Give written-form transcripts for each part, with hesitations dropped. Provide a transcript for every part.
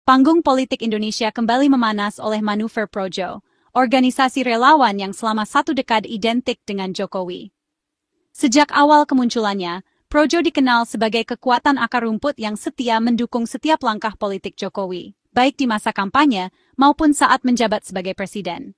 Panggung politik Indonesia kembali memanas oleh manuver Projo, organisasi relawan yang selama 1 dekade identik dengan Jokowi. Sejak awal kemunculannya, Projo dikenal sebagai kekuatan akar rumput yang setia mendukung setiap langkah politik Jokowi, baik di masa kampanye maupun saat menjabat sebagai presiden.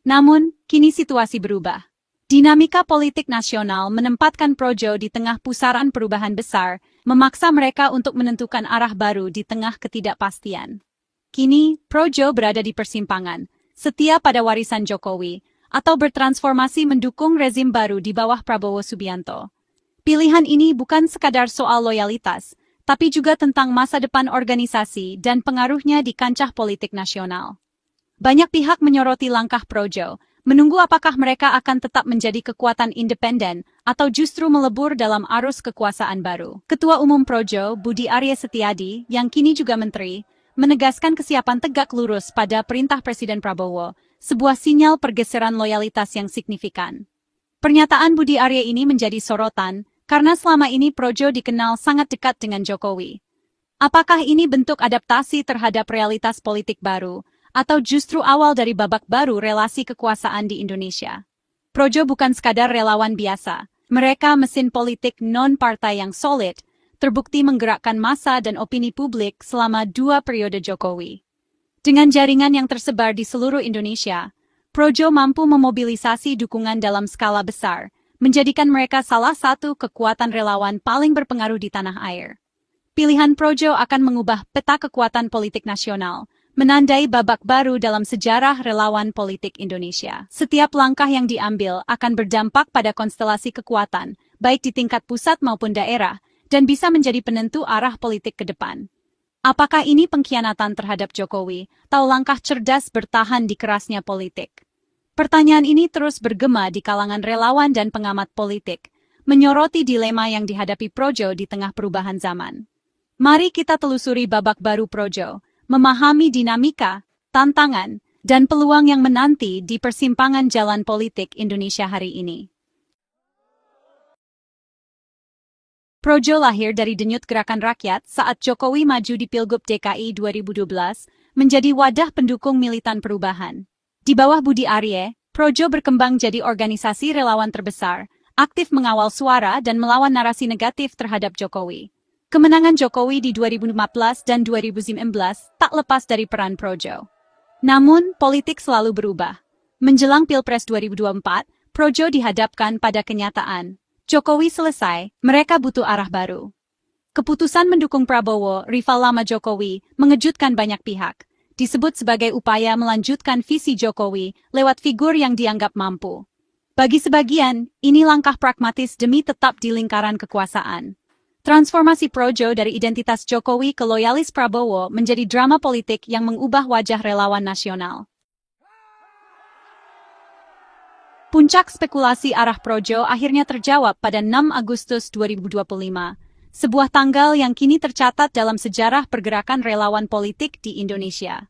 Namun, kini situasi berubah. Dinamika politik nasional menempatkan Projo di tengah pusaran perubahan besar, memaksa mereka untuk menentukan arah baru di tengah ketidakpastian. Kini, Projo berada di persimpangan, setia pada warisan Jokowi, atau bertransformasi mendukung rezim baru di bawah Prabowo Subianto. Pilihan ini bukan sekadar soal loyalitas, tapi juga tentang masa depan organisasi dan pengaruhnya di kancah politik nasional. Banyak pihak menyoroti langkah Projo, menunggu apakah mereka akan tetap menjadi kekuatan independen atau justru melebur dalam arus kekuasaan baru. Ketua Umum Projo, Budi Arya Setiadi, yang kini juga menteri, menegaskan kesiapan tegak lurus pada perintah Presiden Prabowo, sebuah sinyal pergeseran loyalitas yang signifikan. Pernyataan Budi Arya ini menjadi sorotan karena selama ini Projo dikenal sangat dekat dengan Jokowi. Apakah ini bentuk adaptasi terhadap realitas politik baru, atau justru awal dari babak baru relasi kekuasaan di Indonesia? Projo bukan sekadar relawan biasa. Mereka mesin politik non-partai yang solid, terbukti menggerakkan massa dan opini publik selama 2 periode Jokowi. Dengan jaringan yang tersebar di seluruh Indonesia, Projo mampu memobilisasi dukungan dalam skala besar, menjadikan mereka salah satu kekuatan relawan paling berpengaruh di tanah air. Pilihan Projo akan mengubah peta kekuatan politik nasional, menandai babak baru dalam sejarah relawan politik Indonesia. Setiap langkah yang diambil akan berdampak pada konstelasi kekuatan, baik di tingkat pusat maupun daerah, dan bisa menjadi penentu arah politik ke depan. Apakah ini pengkhianatan terhadap Jokowi, atau langkah cerdas bertahan di kerasnya politik? Pertanyaan ini terus bergema di kalangan relawan dan pengamat politik, menyoroti dilema yang dihadapi Projo di tengah perubahan zaman. Mari kita telusuri babak baru Projo, memahami dinamika, tantangan, dan peluang yang menanti di persimpangan jalan politik Indonesia hari ini. Projo lahir dari denyut gerakan rakyat saat Jokowi maju di Pilgub DKI 2012, menjadi wadah pendukung militan perubahan. Di bawah Budi Arya, Projo berkembang jadi organisasi relawan terbesar, aktif mengawal suara dan melawan narasi negatif terhadap Jokowi. Kemenangan Jokowi di 2015 dan 2019 tak lepas dari peran Projo. Namun, politik selalu berubah. Menjelang Pilpres 2024, Projo dihadapkan pada kenyataan. Jokowi selesai, mereka butuh arah baru. Keputusan mendukung Prabowo, rival lama Jokowi, mengejutkan banyak pihak. Disebut sebagai upaya melanjutkan visi Jokowi lewat figur yang dianggap mampu. Bagi sebagian, ini langkah pragmatis demi tetap di lingkaran kekuasaan. Transformasi Projo dari identitas Jokowi ke loyalis Prabowo menjadi drama politik yang mengubah wajah relawan nasional. Puncak spekulasi arah Projo akhirnya terjawab pada 6 Agustus 2025, sebuah tanggal yang kini tercatat dalam sejarah pergerakan relawan politik di Indonesia.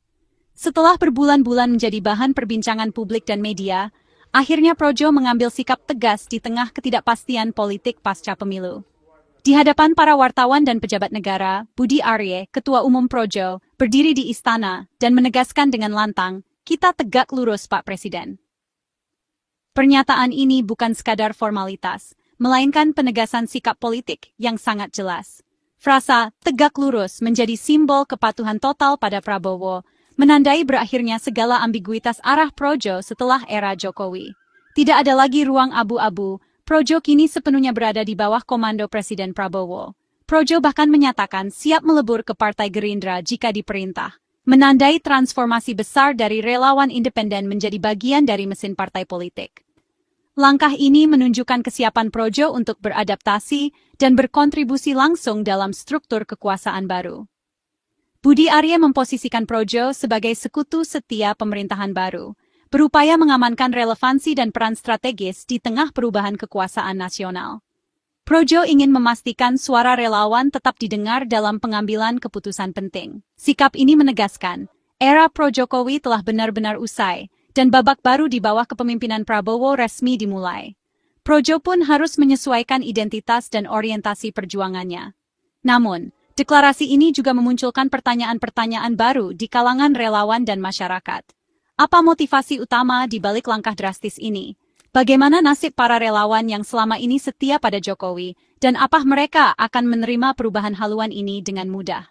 Setelah berbulan-bulan menjadi bahan perbincangan publik dan media, akhirnya Projo mengambil sikap tegas di tengah ketidakpastian politik pasca pemilu. Di hadapan para wartawan dan pejabat negara, Budi Arya, Ketua Umum Projo, berdiri di istana dan menegaskan dengan lantang, "Kita tegak lurus, Pak Presiden." Pernyataan ini bukan sekadar formalitas, melainkan penegasan sikap politik yang sangat jelas. Frasa "tegak lurus" menjadi simbol kepatuhan total pada Prabowo, menandai berakhirnya segala ambiguitas arah Projo setelah era Jokowi. Tidak ada lagi ruang abu-abu, Projo kini sepenuhnya berada di bawah komando Presiden Prabowo. Projo bahkan menyatakan siap melebur ke Partai Gerindra jika diperintah, menandai transformasi besar dari relawan independen menjadi bagian dari mesin partai politik. Langkah ini menunjukkan kesiapan Projo untuk beradaptasi dan berkontribusi langsung dalam struktur kekuasaan baru. Budi Arya memposisikan Projo sebagai sekutu setia pemerintahan baru, berupaya mengamankan relevansi dan peran strategis di tengah perubahan kekuasaan nasional. Projo ingin memastikan suara relawan tetap didengar dalam pengambilan keputusan penting. Sikap ini menegaskan, era pro-Jokowi telah benar-benar usai, dan babak baru di bawah kepemimpinan Prabowo resmi dimulai. Projo pun harus menyesuaikan identitas dan orientasi perjuangannya. Namun, Deklarasi ini juga memunculkan pertanyaan-pertanyaan baru di kalangan relawan dan masyarakat. Apa motivasi utama di balik langkah drastis ini? Bagaimana nasib para relawan yang selama ini setia pada Jokowi, dan apa mereka akan menerima perubahan haluan ini dengan mudah?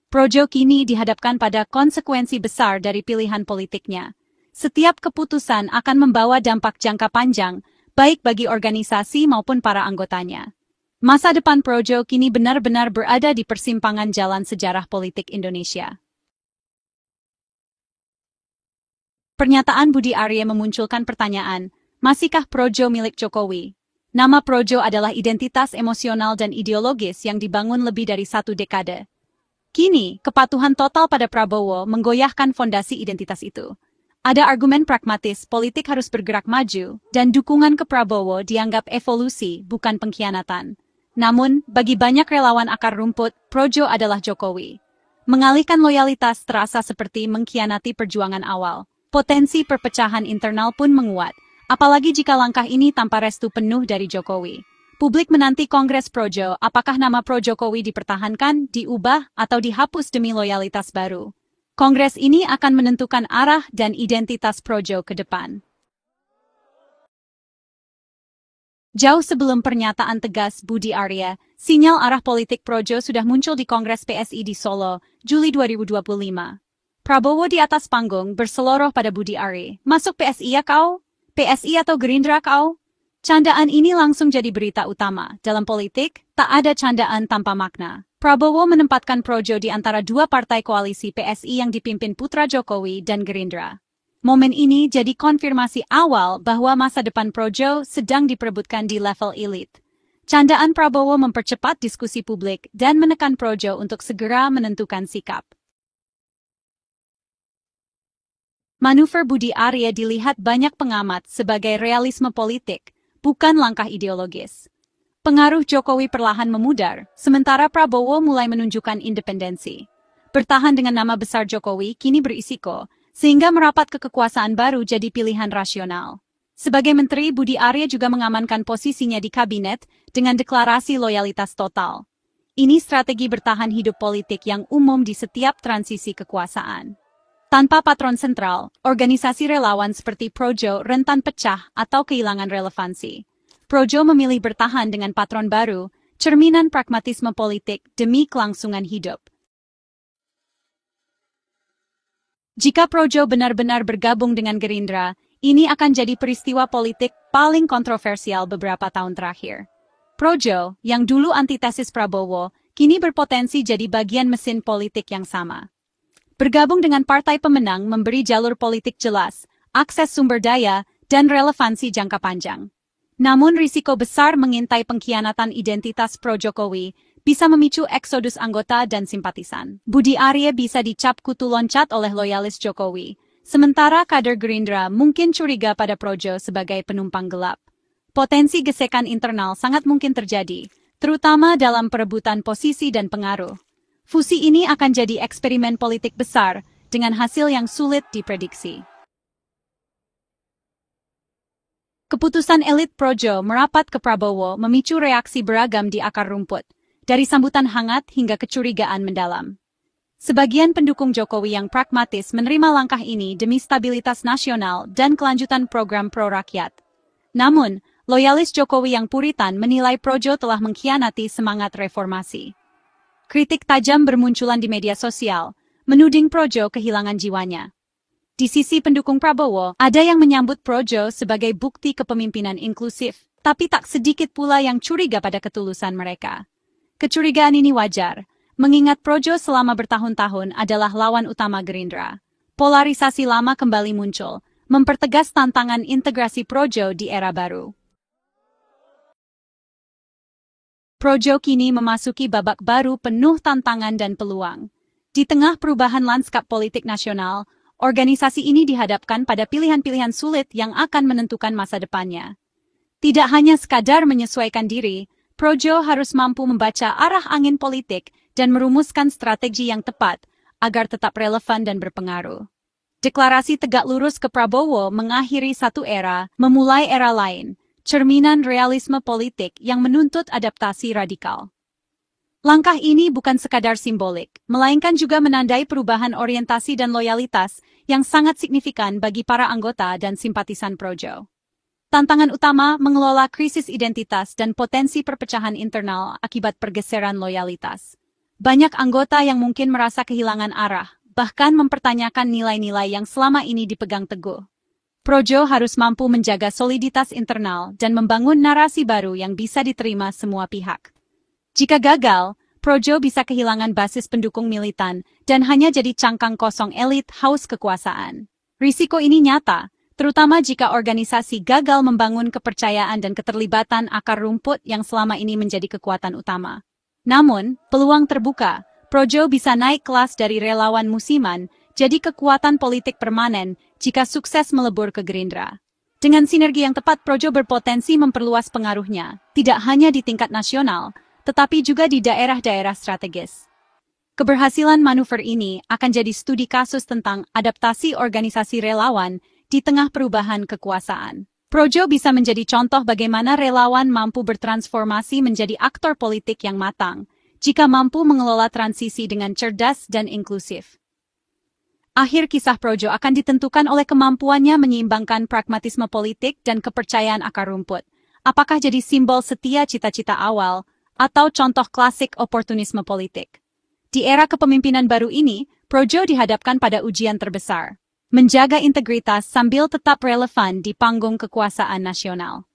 Projo kini dihadapkan pada konsekuensi besar dari pilihan politiknya. Setiap keputusan akan membawa dampak jangka panjang, baik bagi organisasi maupun para anggotanya. Masa depan Projo kini benar-benar berada di persimpangan jalan sejarah politik Indonesia. Pernyataan Budi Arya memunculkan pertanyaan, masihkah Projo milik Jokowi? Nama Projo adalah identitas emosional dan ideologis yang dibangun lebih dari 1 dekade. Kini, kepatuhan total pada Prabowo menggoyahkan fondasi identitas itu. Ada argumen pragmatis, politik harus bergerak maju, dan dukungan ke Prabowo dianggap evolusi, bukan pengkhianatan. Namun, bagi banyak relawan akar rumput, Projo adalah Jokowi. Mengalihkan loyalitas terasa seperti mengkhianati perjuangan awal. Potensi perpecahan internal pun menguat, apalagi jika langkah ini tanpa restu penuh dari Jokowi. Publik menanti Kongres Projo, apakah nama Pro Jokowi dipertahankan, diubah, atau dihapus demi loyalitas baru. Kongres ini akan menentukan arah dan identitas Projo ke depan. Jauh sebelum pernyataan tegas Budi Arya, sinyal arah politik Projo sudah muncul di Kongres PSI di Solo, Juli 2025. Prabowo di atas panggung berseloroh pada Budi Arya, masuk PSI ya kau? PSI atau Gerindra kau? Candaan ini langsung jadi berita utama. Dalam politik, tak ada candaan tanpa makna. Prabowo menempatkan Projo di antara 2 partai koalisi PSI yang dipimpin putra Jokowi dan Gerindra. Momen ini jadi konfirmasi awal bahwa masa depan Projo sedang diperebutkan di level elit. Candaan Prabowo mempercepat diskusi publik dan menekan Projo untuk segera menentukan sikap. Manuver Budi Arya dilihat banyak pengamat sebagai realisme politik, bukan langkah ideologis. Pengaruh Jokowi perlahan memudar, sementara Prabowo mulai menunjukkan independensi. Bertahan dengan nama besar Jokowi kini berisiko, sehingga merapat ke kekuasaan baru jadi pilihan rasional. Sebagai menteri, Budi Arya juga mengamankan posisinya di kabinet dengan deklarasi loyalitas total. Ini strategi bertahan hidup politik yang umum di setiap transisi kekuasaan. Tanpa patron sentral, organisasi relawan seperti Projo rentan pecah atau kehilangan relevansi. Projo memilih bertahan dengan patron baru, cerminan pragmatisme politik demi kelangsungan hidup. Jika Projo benar-benar bergabung dengan Gerindra, ini akan jadi peristiwa politik paling kontroversial beberapa tahun terakhir. Projo, yang dulu antitesis Prabowo, kini berpotensi jadi bagian mesin politik yang sama. Bergabung dengan partai pemenang memberi jalur politik jelas, akses sumber daya, dan relevansi jangka panjang. Namun risiko besar mengintai pengkhianatan identitas pro-Jokowi bisa memicu eksodus anggota dan simpatisan. Budi Arya bisa dicap kutu loncat oleh loyalis Jokowi, sementara kader Gerindra mungkin curiga pada Projo sebagai penumpang gelap. Potensi gesekan internal sangat mungkin terjadi, terutama dalam perebutan posisi dan pengaruh. Fusi ini akan jadi eksperimen politik besar dengan hasil yang sulit diprediksi. Keputusan elit Projo merapat ke Prabowo memicu reaksi beragam di akar rumput, dari sambutan hangat hingga kecurigaan mendalam. Sebagian pendukung Jokowi yang pragmatis menerima langkah ini demi stabilitas nasional dan kelanjutan program pro-rakyat. Namun, loyalis Jokowi yang puritan menilai Projo telah mengkhianati semangat reformasi. Kritik tajam bermunculan di media sosial, menuding Projo kehilangan jiwanya. Di sisi pendukung Prabowo, ada yang menyambut Projo sebagai bukti kepemimpinan inklusif, tapi tak sedikit pula yang curiga pada ketulusan mereka. Kecurigaan ini wajar, mengingat Projo selama bertahun-tahun adalah lawan utama Gerindra. Polarisasi lama kembali muncul, mempertegas tantangan integrasi Projo di era baru. Projo kini memasuki babak baru penuh tantangan dan peluang. Di tengah perubahan lanskap politik nasional, organisasi ini dihadapkan pada pilihan-pilihan sulit yang akan menentukan masa depannya. Tidak hanya sekadar menyesuaikan diri, Projo harus mampu membaca arah angin politik dan merumuskan strategi yang tepat agar tetap relevan dan berpengaruh. Deklarasi tegak lurus ke Prabowo mengakhiri satu era, memulai era lain, cerminan realisme politik yang menuntut adaptasi radikal. Langkah ini bukan sekadar simbolik, melainkan juga menandai perubahan orientasi dan loyalitas yang sangat signifikan bagi para anggota dan simpatisan Projo. Tantangan utama mengelola krisis identitas dan potensi perpecahan internal akibat pergeseran loyalitas. Banyak anggota yang mungkin merasa kehilangan arah, bahkan mempertanyakan nilai-nilai yang selama ini dipegang teguh. Projo harus mampu menjaga soliditas internal dan membangun narasi baru yang bisa diterima semua pihak. Jika gagal, Projo bisa kehilangan basis pendukung militan dan hanya jadi cangkang kosong elit haus kekuasaan. Risiko ini nyata, terutama jika organisasi gagal membangun kepercayaan dan keterlibatan akar rumput yang selama ini menjadi kekuatan utama. Namun, peluang terbuka, Projo bisa naik kelas dari relawan musiman jadi kekuatan politik permanen jika sukses melebur ke Gerindra. Dengan sinergi yang tepat, Projo berpotensi memperluas pengaruhnya, tidak hanya di tingkat nasional, tetapi juga di daerah-daerah strategis. Keberhasilan manuver ini akan jadi studi kasus tentang adaptasi organisasi relawan di tengah perubahan kekuasaan. Projo bisa menjadi contoh bagaimana relawan mampu bertransformasi menjadi aktor politik yang matang, jika mampu mengelola transisi dengan cerdas dan inklusif. Akhir kisah Projo akan ditentukan oleh kemampuannya menyeimbangkan pragmatisme politik dan kepercayaan akar rumput. Apakah jadi simbol setia cita-cita awal, atau contoh klasik oportunisme politik. Di era kepemimpinan baru ini, Projo dihadapkan pada ujian terbesar, menjaga integritas sambil tetap relevan di panggung kekuasaan nasional.